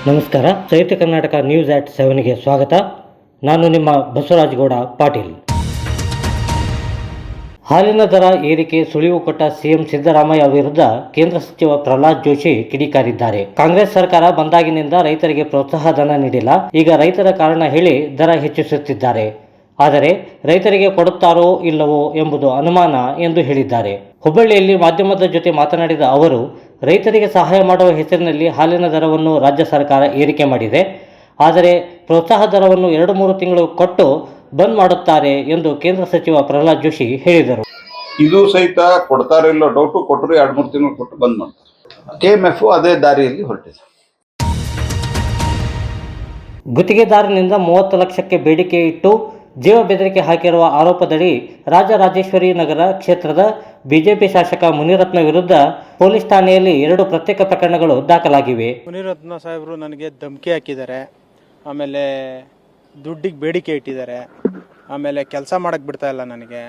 ನಮಸ್ಕಾರ. ಸಾಹಿತ್ಯ ಕರ್ನಾಟಕ ನ್ಯೂಸ್ ಆಟ್ 7ಗೆ ಸ್ವಾಗತ. ನಾನು ನಿಮ್ಮ ಬಸವರಾಜಗೌಡ ಪಾಟೀಲ್. ಹಾಲಿನ ದರ ಏರಿಕೆ ಸುಳಿವು ಕೊಟ್ಟ ಸಿಎಂ ಸಿದ್ದರಾಮಯ್ಯ ವಿರುದ್ಧ ಕೇಂದ್ರ ಸಚಿವ ಪ್ರಹ್ಲಾದ್ ಜೋಶಿ ಕಿಡಿಕಾರಿದ್ದಾರೆ. ಕಾಂಗ್ರೆಸ್ ಸರ್ಕಾರ ಬಂದಾಗಿನಿಂದ ರೈತರಿಗೆ ಪ್ರೋತ್ಸಾಹ ಧನ ನೀಡಿಲ್ಲ. ಈಗ ರೈತರ ಕಾರಣ ಹೇಳಿ ದರ ಹೆಚ್ಚಿಸುತ್ತಿದ್ದಾರೆ. ಆದರೆ ರೈತರಿಗೆ ಕೊಡುತ್ತಾರೋ ಇಲ್ಲವೋ ಎಂಬುದು ಅನುಮಾನ ಎಂದು ಹೇಳಿದ್ದಾರೆ. ಹುಬ್ಬಳ್ಳಿಯಲ್ಲಿ ಮಾಧ್ಯಮದ ಜೊತೆ ಮಾತನಾಡಿದ ಅವರು, ರೈತರಿಗೆ ಸಹಾಯ ಮಾಡುವ ಹೆಸರಿನಲ್ಲಿ ಹಾಲಿನ ದರವನ್ನು ರಾಜ್ಯ ಸರ್ಕಾರ ಏರಿಕೆ ಮಾಡಿದೆ. ಆದರೆ ಪ್ರೋತ್ಸಾಹ ದರವನ್ನು 2-3 ತಿಂಗಳು ಕೊಟ್ಟು ಬಂದ್ ಮಾಡುತ್ತಾರೆ ಎಂದು ಕೇಂದ್ರ ಸಚಿವ ಪ್ರಹ್ಲಾದ್ ಜೋಶಿ ಹೇಳಿದರು. ಇದು ಸಹಿತ ಕೊಡ್ತಾರಿಲ್ಲ ಡೌಟು, ಕೊಟ್ಟರು 2-3 ತಿಂಗಳು ಕೊಟ್ಟು ಬಂದ್ ಮಾಡ್ತಾರೆ. KMF ಅದೇ ದಾರಿಯಲ್ಲಿ ಹೊರಟಿದೆ. ಗುತ್ತಿಗೆದಾರನಿಂದ 30 ಲಕ್ಷಕ್ಕೆ ಬೇಡಿಕೆ ಇಟ್ಟು ಜೀವ ಬೆದರಿಕೆ ಹಾಕಿರುವ ಆರೋಪದಡಿ ರಾಜರಾಜೇಶ್ವರಿ ನಗರ ಕ್ಷೇತ್ರದ ಬಿಜೆಪಿ ಶಾಸಕ ಮುನಿರತ್ನ ವಿರುದ್ಧ ಪೊಲೀಸ್ ಠಾಣೆಯಲ್ಲಿ 2 ಪ್ರತ್ಯೇಕ ಪ್ರಕರಣಗಳು ದಾಖಲಾಗಿವೆ. ಮುನಿರತ್ನ ಸಾಹೇಬರು ನನಗೆ ಧಮಕಿ ಹಾಕಿದ್ದಾರೆ, ಆಮೇಲೆ ದುಡ್ಡಿಗೆ ಬೇಡಿಕೆ ಇಟ್ಟಿದ್ದಾರೆ, ಆಮೇಲೆ ಕೆಲಸ ಮಾಡೋಕ್ಕೆ ಬಿಡ್ತಾ ಇಲ್ಲ ನನಗೆ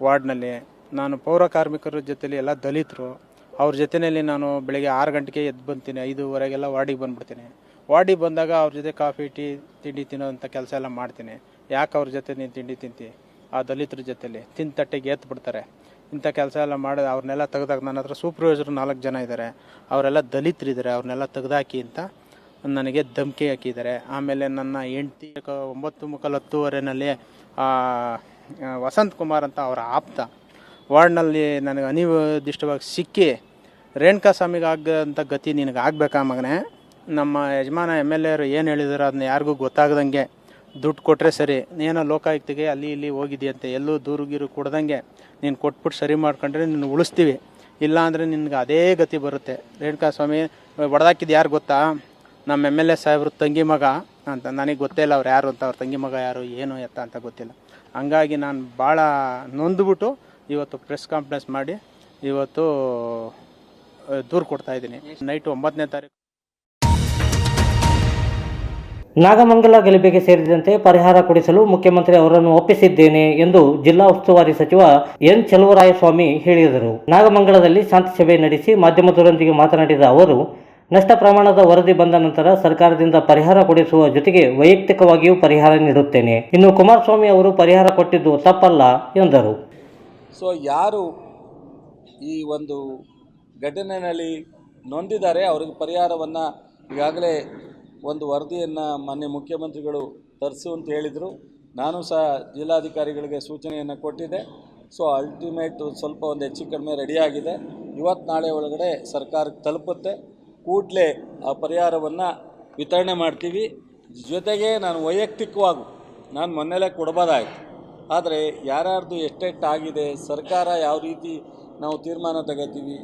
ವಾರ್ಡ್ನಲ್ಲಿ. ನಾನು ಪೌರ ಕಾರ್ಮಿಕರ ಜೊತೆಲಿ ಎಲ್ಲ ದಲಿತರು, ಅವ್ರ ಜೊತೆಯಲ್ಲಿ ನಾನು ಬೆಳಗ್ಗೆ 6 ಗಂಟೆಗೆ ಎದ್ದು ಬಂತೀನಿ, 5:15ಗೆಲ್ಲ ವಾರ್ಡಿಗೆ ಬಂದುಬಿಡ್ತೀನಿ. ವಾರ್ಡಿಗೆ ಬಂದಾಗ ಅವ್ರ ಜೊತೆ ಕಾಫಿ ಟೀ ತಿಂಡಿ ತಿನ್ನೋಂಥ ಕೆಲಸ ಎಲ್ಲ ಮಾಡ್ತೀನಿ. ಯಾಕೆ ಅವ್ರ ಜೊತೆ ನೀನು ತಿಂಡಿ ತಿಂತಿ, ಆ ದಲಿತರ ಜೊತೆಲಿ ತಿಂದು ತಟ್ಟೆಗೆ ಎತ್ತು ಬಿಡ್ತಾರೆ. ಇಂಥ ಕೆಲಸ ಎಲ್ಲ ಮಾಡಿ ಅವ್ರನ್ನೆಲ್ಲ ತೆಗೆದಾಗ ನನ್ನ ಹತ್ರ ಸೂಪರ್ವೈಸರು 4 ಜನ ಇದ್ದಾರೆ, ಅವರೆಲ್ಲ ದಲಿತರಿದ್ದಾರೆ, ಅವ್ರನ್ನೆಲ್ಲ ತೆಗೆದಾಕಿ ಅಂತ ನನಗೆ ಧಮಕಿ ಹಾಕಿದ್ದಾರೆ. ಆಮೇಲೆ ನನ್ನ ಹೆಂಡ್ತಿ 9:10 ವಸಂತ್ ಕುಮಾರ್ ಅಂತ ಅವರ ಆಪ್ತ ವಾರ್ಡ್ನಲ್ಲಿ ನನಗೆ ಅನಿರ್ದಿಷ್ಟವಾಗಿ ಸಿಕ್ಕಿ, ರೇಣುಕಾ ಸ್ವಾಮಿಗೆ ಆಗಂಥ ಗತಿ ನಿನಗೆ ಆಗಬೇಕಾ ಮಗನೇ, ನಮ್ಮ ಯಜಮಾನ MLA ಏನು ಹೇಳಿದಾರೋ ಅದನ್ನ ಯಾರಿಗೂ ಗೊತ್ತಾಗ್ದಂಗೆ ದುಡ್ಡು ಕೊಟ್ಟರೆ ಸರಿ, ಏನೋ ಲೋಕಾಯುಕ್ತಿಗೆ ಅಲ್ಲಿ ಇಲ್ಲಿ ಹೋಗಿದೆಯಂತೆ, ಎಲ್ಲೂ ದೂರುಗೀರು ಕೊಡ್ದಂಗೆ ನೀನು ಕೊಟ್ಬಿಟ್ಟು ಸರಿ ಮಾಡ್ಕೊಂಡ್ರೆ ನಿನ್ನ ಉಳಿಸ್ತೀವಿ, ಇಲ್ಲ ಅಂದರೆ ನಿನ್ಗೆ ಅದೇ ಗತಿ ಬರುತ್ತೆ. ರೇಣುಕಾ ಸ್ವಾಮಿ ಹೊಡೆದಾಕಿದ್ದು ಯಾರು ಗೊತ್ತಾ, ನಮ್ಮ MLA ಸಾಹೇಬ್ರು ತಂಗಿ ಮಗ ಅಂತ. ನನಗೆ ಗೊತ್ತೇ ಇಲ್ಲ ಅವ್ರು ಯಾರು ಅಂತ, ಅವ್ರ ತಂಗಿ ಮಗ ಯಾರು ಏನು ಎತ್ತ ಅಂತ ಗೊತ್ತಿಲ್ಲ. ಹಂಗಾಗಿ ನಾನು ಭಾಳ ನೊಂದ್ಬಿಟ್ಟು ಇವತ್ತು ಪ್ರೆಸ್ ಕಾನ್ಫರೆನ್ಸ್ ಮಾಡಿ ಇವತ್ತು ದೂರು ಕೊಡ್ತಾಯಿದ್ದೀನಿ. ನೈಟು 9ನೇ ತಾರೀಕು ನಾಗಮಂಗಲ ಗಲಭೆಗೆ ಸೇರಿದಂತೆ ಪರಿಹಾರ ಕೊಡಿಸಲು ಮುಖ್ಯಮಂತ್ರಿ ಅವರನ್ನು ಒಪ್ಪಿಸಿದ್ದೇನೆ ಎಂದು ಜಿಲ್ಲಾ ಉಸ್ತುವಾರಿ ಸಚಿವ ಎನ್ ಚಲುವರಾಯಸ್ವಾಮಿ ಹೇಳಿದರು. ನಾಗಮಂಗಲದಲ್ಲಿ ಶಾಂತಿ ಸಭೆ ನಡೆಸಿ ಮಾಧ್ಯಮದವರೊಂದಿಗೆ ಮಾತನಾಡಿದ ಅವರು, ನಷ್ಟ ಪ್ರಮಾಣದ ವರದಿ ಬಂದ ನಂತರ ಸರ್ಕಾರದಿಂದ ಪರಿಹಾರ ಕೊಡಿಸುವ ಜೊತೆಗೆ ವೈಯಕ್ತಿಕವಾಗಿಯೂ ಪರಿಹಾರ ನೀಡುತ್ತೇನೆ. ಇನ್ನು ಕುಮಾರಸ್ವಾಮಿ ಅವರು ಪರಿಹಾರ ಕೊಟ್ಟಿದ್ದು ತಪ್ಪಲ್ಲ ಎಂದರು. ಸೊ ಯಾರು ಈ ಒಂದು ಘಟನೆಯಲ್ಲಿ ನೊಂದಿದ್ದಾರೆ ಅವರಿಗೆ ಪರಿಹಾರವನ್ನು ಈಗಾಗಲೇ ಒಂದು ವರದಿಯನ್ನು ಮಾನ್ಯ ಮುಖ್ಯಮಂತ್ರಿಗಳು ತರಿಸು ಅಂತ ಹೇಳಿದರು. ನಾನು ಸಹ ಜಿಲ್ಲಾಧಿಕಾರಿಗಳಿಗೆ ಸೂಚನೆಯನ್ನು ಕೊಟ್ಟಿದ್ದೆ. ಸೊ ಅಲ್ಟಿಮೇಟ್ ಸ್ವಲ್ಪ ಒಂದು ಹೆಚ್ಚು ಕಡಿಮೆ ರೆಡಿಯಾಗಿದೆ. ಇವತ್ತು ನಾಳೆ ಒಳಗಡೆ ಸರ್ಕಾರಕ್ಕೆ ತಲುಪುತ್ತೆ. ಕೂಡಲೇ ಆ ಪರಿಹಾರವನ್ನು ವಿತರಣೆ ಮಾಡ್ತೀವಿ. ಜೊತೆಗೆ ನಾನು ವೈಯಕ್ತಿಕವಾಗೂ ನಾನು ಮೊನ್ನೆಲೇ ಕೊಡ್ಬೋದಾಯಿತು, ಆದರೆ ಯಾರ್ಯಾರ್ದು ಎಷ್ಟೆಷ್ಟು ಆಗಿದೆ, ಸರ್ಕಾರ ಯಾವ ರೀತಿ ನಾವು ತೀರ್ಮಾನ ತಗೋತೀವಿ,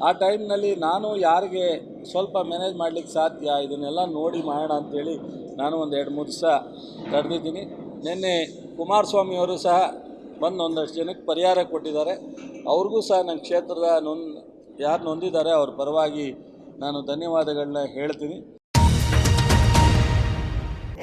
ಆ ಟೈಮ್ನಲ್ಲಿ ನಾನು ಯಾರಿಗೆ ಸ್ವಲ್ಪ ಮ್ಯಾನೇಜ್ ಮಾಡಲಿಕ್ಕೆ ಸಾಧ್ಯ ಇದನ್ನೆಲ್ಲ ನೋಡಿ ಮಾಡೋಣ ಅಂಥೇಳಿ ನಾನು ಒಂದು 2-3 ದಿವಸ ತಡೆದಿದ್ದೀನಿ. ನಿನ್ನೆ ಕುಮಾರಸ್ವಾಮಿಯವರು ಸಹ ಬಂದು ಒಂದಷ್ಟು ಜನಕ್ಕೆ ಪರಿಹಾರ ಕೊಟ್ಟಿದ್ದಾರೆ. ಅವ್ರಿಗೂ ಸಹ ನನ್ನ ಕ್ಷೇತ್ರದ ಯಾರು ನೊಂದಿದ್ದಾರೆ ಅವ್ರ ಪರವಾಗಿ ನಾನು ಧನ್ಯವಾದಗಳನ್ನ ಹೇಳ್ತೀನಿ.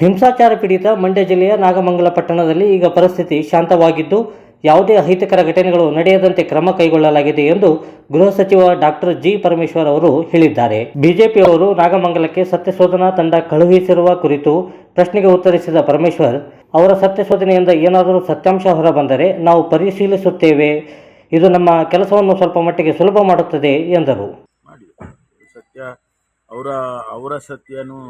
ಹಿಂಸಾಚಾರ ಪೀಡಿತ ಮಂಡ್ಯ ಜಿಲ್ಲೆಯ ನಾಗಮಂಗಲ ಪಟ್ಟಣದಲ್ಲಿ ಈಗ ಪರಿಸ್ಥಿತಿ ಶಾಂತವಾಗಿದ್ದು ಯಾವುದೇ ಅಹಿತಕರ ಘಟನೆಗಳು ನಡೆಯದಂತೆ ಕ್ರಮ ಕೈಗೊಳ್ಳಲಾಗಿದೆ ಎಂದು ಗೃಹ ಸಚಿವ ಡಾಕ್ಟರ್ ಜಿ. ಪರಮೇಶ್ವರ್ ಅವರು ಹೇಳಿದ್ದಾರೆ. ಬಿಜೆಪಿಯವರು ನಾಗಮಂಗಲಕ್ಕೆ ಸತ್ಯಶೋಧನಾ ತಂಡ ಕಳುಹಿಸಿರುವ ಕುರಿತು ಪ್ರಶ್ನೆಗೆ ಉತ್ತರಿಸಿದ ಪರಮೇಶ್ವರ್, ಅವರ ಸತ್ಯಶೋಧನೆಯಿಂದ ಏನಾದರೂ ಸತ್ಯಾಂಶ ಹೊರಬಂದರೆ ನಾವು ಪರಿಶೀಲಿಸುತ್ತೇವೆ. ಇದು ನಮ್ಮ ಕೆಲಸವನ್ನು ಸ್ವಲ್ಪ ಮಟ್ಟಿಗೆ ಸುಲಭ ಮಾಡುತ್ತದೆ ಎಂದರು. ಸತ್ಯ ಅವರ ಸತ್ಯನೂ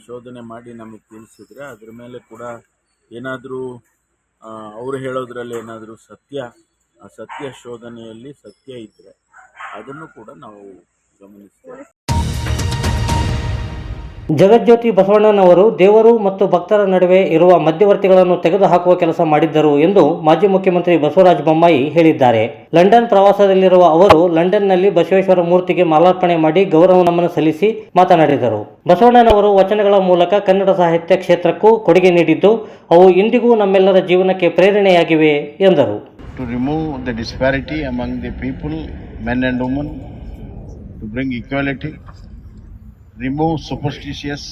ಶೋಧನೆ ಮಾಡಿ ನಮಗೆ ತಿಳಿಸಿದ್ರೆ ಅದ್ರ ಮೇಲೆ ಕೂಡ ಏನಾದರೂ ಅವರು ಹೇಳೋದ್ರಲ್ಲಿ ಏನಾದರೂ ಆ ಸತ್ಯ ಶೋಧನೆಯಲ್ಲಿ ಸತ್ಯ ಇದ್ದರೆ ಅದನ್ನು ಕೂಡ ನಾವು ಗಮನಿಸ್ತೇವೆ. ಜಗಜ್ಯೋತಿ ಬಸವಣ್ಣನವರು ದೇವರು ಮತ್ತು ಭಕ್ತರ ನಡುವೆ ಇರುವ ಮಧ್ಯವರ್ತಿಗಳನ್ನು ತೆಗೆದುಹಾಕುವ ಕೆಲಸ ಮಾಡಿದ್ದರು ಎಂದು ಮಾಜಿ ಮುಖ್ಯಮಂತ್ರಿ ಬಸವರಾಜ ಬೊಮ್ಮಾಯಿ ಹೇಳಿದ್ದಾರೆ. ಲಂಡನ್ ಪ್ರವಾಸದಲ್ಲಿರುವ ಅವರು ಲಂಡನ್ನಲ್ಲಿ ಬಸವೇಶ್ವರ ಮೂರ್ತಿಗೆ ಮಾಲಾರ್ಪಣೆ ಮಾಡಿ ಗೌರವ ನಮನ ಸಲ್ಲಿಸಿ ಮಾತನಾಡಿದರು. ಬಸವಣ್ಣನವರು ವಚನಗಳ ಮೂಲಕ ಕನ್ನಡ ಸಾಹಿತ್ಯ ಕ್ಷೇತ್ರಕ್ಕೂ ಕೊಡುಗೆ ನೀಡಿದ್ದು ಅವು ಇಂದಿಗೂ ನಮ್ಮೆಲ್ಲರ ಜೀವನಕ್ಕೆ ಪ್ರೇರಣೆಯಾಗಿವೆ ಎಂದರು. To remove the disparity among the people, men and women, to bring equality, remove superstitious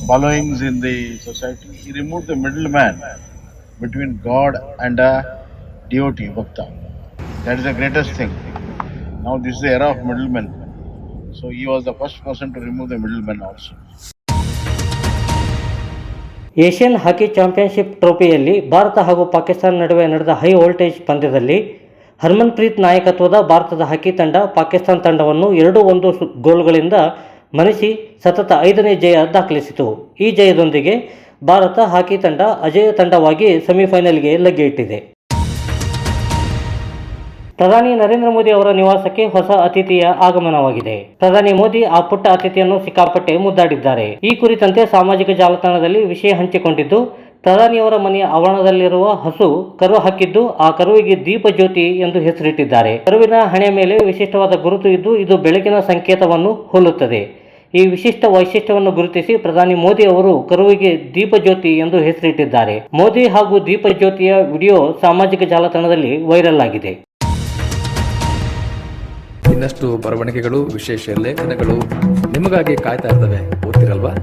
followings in the society. He removed the middleman between God and a devotee, bhakta. That is the greatest thing. Now this is the era of middlemen. So he was the first person to remove the middleman also. Asian hockey championship ಟ್ರೋಫಿಯಲ್ಲಿ ಭಾರತ ಹಾಗೂ ಪಾಕಿಸ್ತಾನ ನಡುವೆ ನಡೆದ high voltage ಪಂದ್ಯದಲ್ಲಿ ಹರ್ಮನ್ಪ್ರೀತ್ ನಾಯಕತ್ವದ ಭಾರತದ ಹಾಕಿ ತಂಡ ಪಾಕಿಸ್ತಾನ ತಂಡವನ್ನು 2-1 ಗೋಲುಗಳಿಂದ ಮಣಿಸಿ ಸತತ 5ನೇ ಜಯ ದಾಖಲಿಸಿತು. ಈ ಜಯದೊಂದಿಗೆ ಭಾರತ ಹಾಕಿ ತಂಡ ಅಜೇಯ ತಂಡವಾಗಿ ಸೆಮಿಫೈನಲ್ಗೆ ಲಗ್ಗೆ ಇಟ್ಟಿದೆ. ಪ್ರಧಾನಿ ನರೇಂದ್ರ ಮೋದಿ ಅವರ ನಿವಾಸಕ್ಕೆ ಹೊಸ ಅತಿಥಿಯ ಆಗಮನವಾಗಿದೆ. ಪ್ರಧಾನಿ ಮೋದಿ ಆ ಪುಟ್ಟ ಅತಿಥಿಯನ್ನು ಸಿಕ್ಕಾಪಟ್ಟೆ ಮುದ್ದಾಡಿದ್ದಾರೆ. ಈ ಕುರಿತಂತೆ ಸಾಮಾಜಿಕ ಜಾಲತಾಣದಲ್ಲಿ ವಿಷಯ ಹಂಚಿಕೊಂಡಿದ್ದು, ಪ್ರಧಾನಿಯವರ ಮನೆಯ ಆವರಣದಲ್ಲಿರುವ ಹಸು ಕರು ಹಾಕಿದ್ದು, ಆ ಕರುವಿಗೆ ದೀಪ ಜ್ಯೋತಿ ಎಂದು ಹೆಸರಿಟ್ಟಿದ್ದಾರೆ. ಕರುವಿನ ಹಣೆಯ ಮೇಲೆ ವಿಶಿಷ್ಟವಾದ ಗುರುತು ಇದ್ದು, ಇದು ಬೆಳಕಿನ ಸಂಕೇತವನ್ನು ಹೋಲುತ್ತದೆ. ಈ ವಿಶಿಷ್ಟ ವೈಶಿಷ್ಟ್ಯವನ್ನು ಗುರುತಿಸಿ ಪ್ರಧಾನಿ ಮೋದಿ ಅವರು ಕರುವಿಗೆ ದೀಪ ಜ್ಯೋತಿ ಎಂದು ಹೆಸರಿಟ್ಟಿದ್ದಾರೆ. ಮೋದಿ ಹಾಗೂ ದೀಪ ಜ್ಯೋತಿಯ ವಿಡಿಯೋ ಸಾಮಾಜಿಕ ಜಾಲತಾಣದಲ್ಲಿ ವೈರಲ್ ಆಗಿದೆ. ಇನ್ನಷ್ಟು ಬರವಣಿಗೆಗಳು, ವಿಶೇಷ ಲೇಖನಗಳು ನಿಮಗಾಗಿ ಕಾಯ್ತಾ ಇರ್ತವೆ. ಓದ್ತಿರಲ್ವಾ?